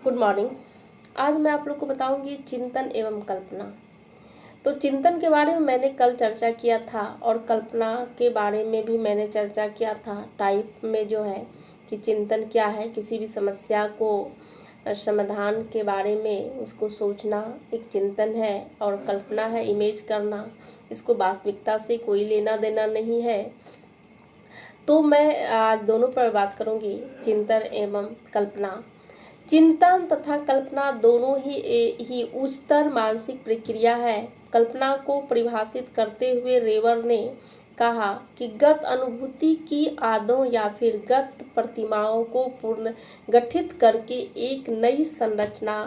Good morning. आज मैं आप लोग को बताऊंगी चिंतन एवं कल्पना। तो चिंतन के बारे में मैंने कल चर्चा किया था और कल्पना के बारे में भी मैंने चर्चा किया था। टाइप में जो है कि चिंतन क्या है, किसी भी समस्या को समाधान के बारे में उसको सोचना एक चिंतन है, और कल्पना है इमेज करना, इसको वास्तविकता से कोई लेना देना नहीं है। तो मैं आज दोनों पर बात करूंगी, चिंतन एवं कल्पना। चिंतन तथा कल्पना दोनों ही उच्चतर मानसिक प्रक्रिया है। कल्पना को परिभाषित करते हुए रेवर ने कहा कि गत अनुभूति की आदों या फिर गत प्रतिमाओं को पुनर्गठित करके एक नई संरचना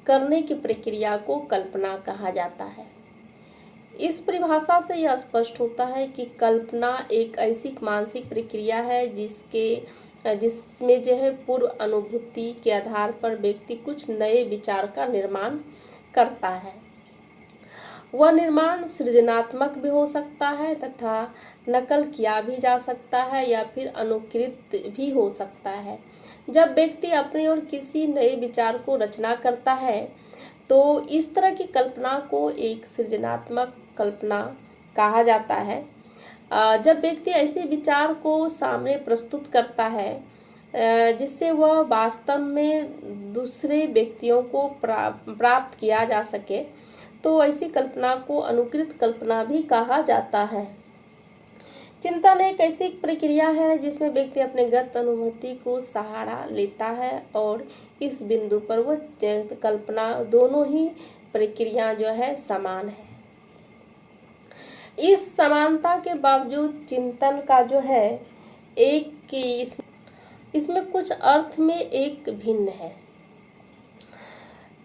करने की प्रक्रिया को कल्पना कहा जाता है। इस परिभाषा से यह स्पष्ट होता है कि कल्पना एक ऐसी मानसिक प्रक्रिया है जिसमें जो है पूर्व अनुभूति के आधार पर व्यक्ति कुछ नए विचार का निर्माण करता है। वह निर्माण सृजनात्मक भी हो सकता है तथा नकल किया भी जा सकता है या फिर अनुकृत भी हो सकता है। जब व्यक्ति अपने और किसी नए विचार को रचना करता है तो इस तरह की कल्पना को एक सृजनात्मक कल्पना कहा जाता है। जब व्यक्ति ऐसे विचार को सामने प्रस्तुत करता है जिससे वह वास्तव में दूसरे व्यक्तियों को प्राप्त किया जा सके, तो ऐसी कल्पना को अनुकृत कल्पना भी कहा जाता है। चिंतन एक ऐसी प्रक्रिया है जिसमें व्यक्ति अपने गत अनुभूति को सहारा लेता है और इस बिंदु पर वह कल्पना, दोनों ही प्रक्रिया जो है समान है। इस समानता के बावजूद चिंतन का जो है एक इसमें कुछ अर्थ में एक भिन्न है।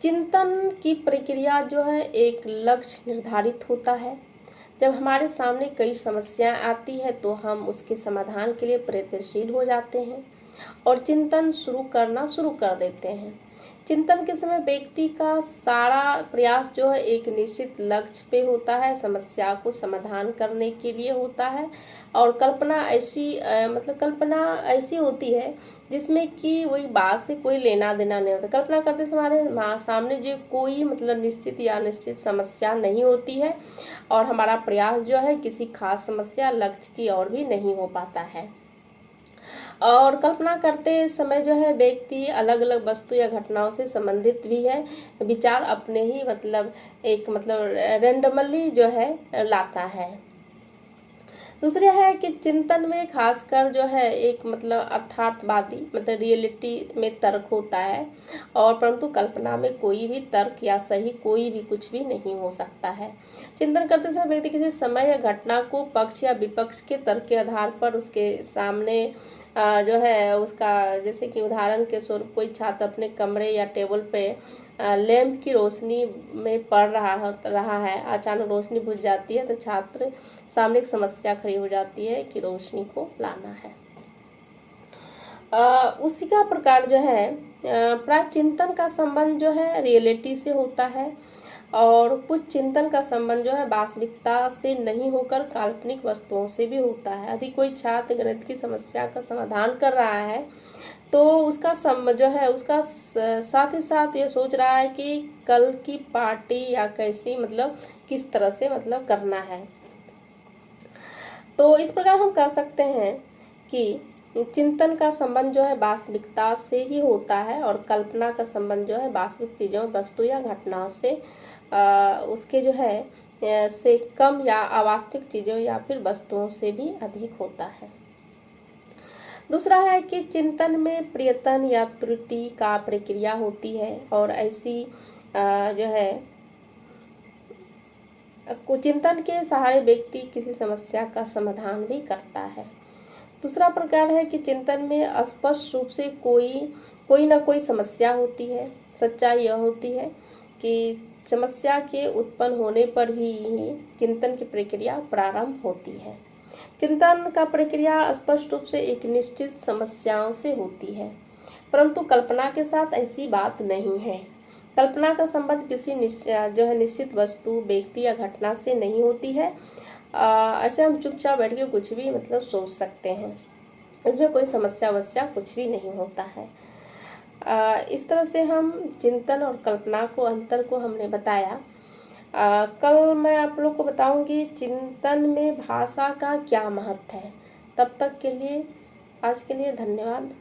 चिंतन की प्रक्रिया जो है एक लक्ष्य निर्धारित होता है। जब हमारे सामने कई समस्याएं आती है तो हम उसके समाधान के लिए प्रयत्नशील हो जाते हैं और चिंतन शुरू कर देते हैं। चिंतन के समय व्यक्ति का सारा प्रयास जो है एक निश्चित लक्ष्य पे होता है, समस्या को समाधान करने के लिए होता है। और कल्पना ऐसी होती है जिसमें कि वही बात से कोई लेना देना नहीं होता। कल्पना करते समय हमारे सामने जो कोई निश्चित या अनिश्चित समस्या नहीं होती है और हमारा प्रयास जो है किसी खास समस्या लक्ष्य की ओर भी नहीं हो पाता है। और कल्पना करते समय जो है व्यक्ति अलग अलग वस्तु या घटनाओं से संबंधित भी है विचार अपने ही रेंडमली जो है लाता है। दूसरा है कि चिंतन में खासकर जो है एक अर्थातवादी रियलिटी में तर्क होता है, और परंतु कल्पना में कोई भी तर्क या सही कोई भी कुछ भी नहीं हो सकता है। चिंतन करते समय व्यक्ति किसी समय या घटना को पक्ष या विपक्ष के तर्क के आधार पर उसके सामने जो है उसका, जैसे कि उदाहरण के स्वरूप कोई छात्र अपने कमरे या टेबल पे लैंप की रोशनी में पढ़ रहा है, अचानक रोशनी बुझ जाती है तो छात्र सामने एक समस्या खड़ी हो जाती है कि रोशनी को लाना है। उसी का प्रकार जो है प्राय चिंतन का संबंध जो है रियलिटी से होता है, और कुछ चिंतन का संबंध जो है वास्तविकता से नहीं होकर काल्पनिक वस्तुओं से भी होता है। यदि कोई छात्र गणित की समस्या का समाधान कर रहा है तो उसका जो है उसका साथ ही साथ ये सोच रहा है कि कल की पार्टी या कैसी किस तरह से करना है। तो इस प्रकार हम कह सकते हैं कि चिंतन का संबंध जो है वास्तविकता से ही होता है और कल्पना का संबंध जो है वास्तविक चीज़ों, वस्तु या घटनाओं से उसके जो है से कम या अवास्तविक चीज़ों या फिर वस्तुओं से भी अधिक होता है। दूसरा है कि चिंतन में प्रयत्न या त्रुटि का प्रक्रिया होती है, और ऐसी जो है चिंतन के सहारे व्यक्ति किसी समस्या का समाधान भी करता है। दूसरा प्रकार है कि चिंतन में स्पष्ट रूप से कोई ना कोई समस्या होती है। सच्चाई यह होती है कि समस्या के उत्पन्न होने पर भी चिंतन की प्रक्रिया प्रारंभ होती है। चिंतन का प्रक्रिया स्पष्ट रूप से एक निश्चित समस्याओं से होती है, परंतु कल्पना के साथ ऐसी बात नहीं है। कल्पना का संबंध किसी निश्चित वस्तु, व्यक्ति या घटना से नहीं होती है। ऐसे हम चुपचाप बैठ के कुछ भी सोच सकते हैं, इसमें कोई समस्या कुछ भी नहीं होता है। इस तरह से हम चिंतन और कल्पना को अंतर को हमने बताया। कल मैं आप लोग को बताऊंगी चिंतन में भाषा का क्या महत्व है। तब तक के लिए आज के लिए धन्यवाद।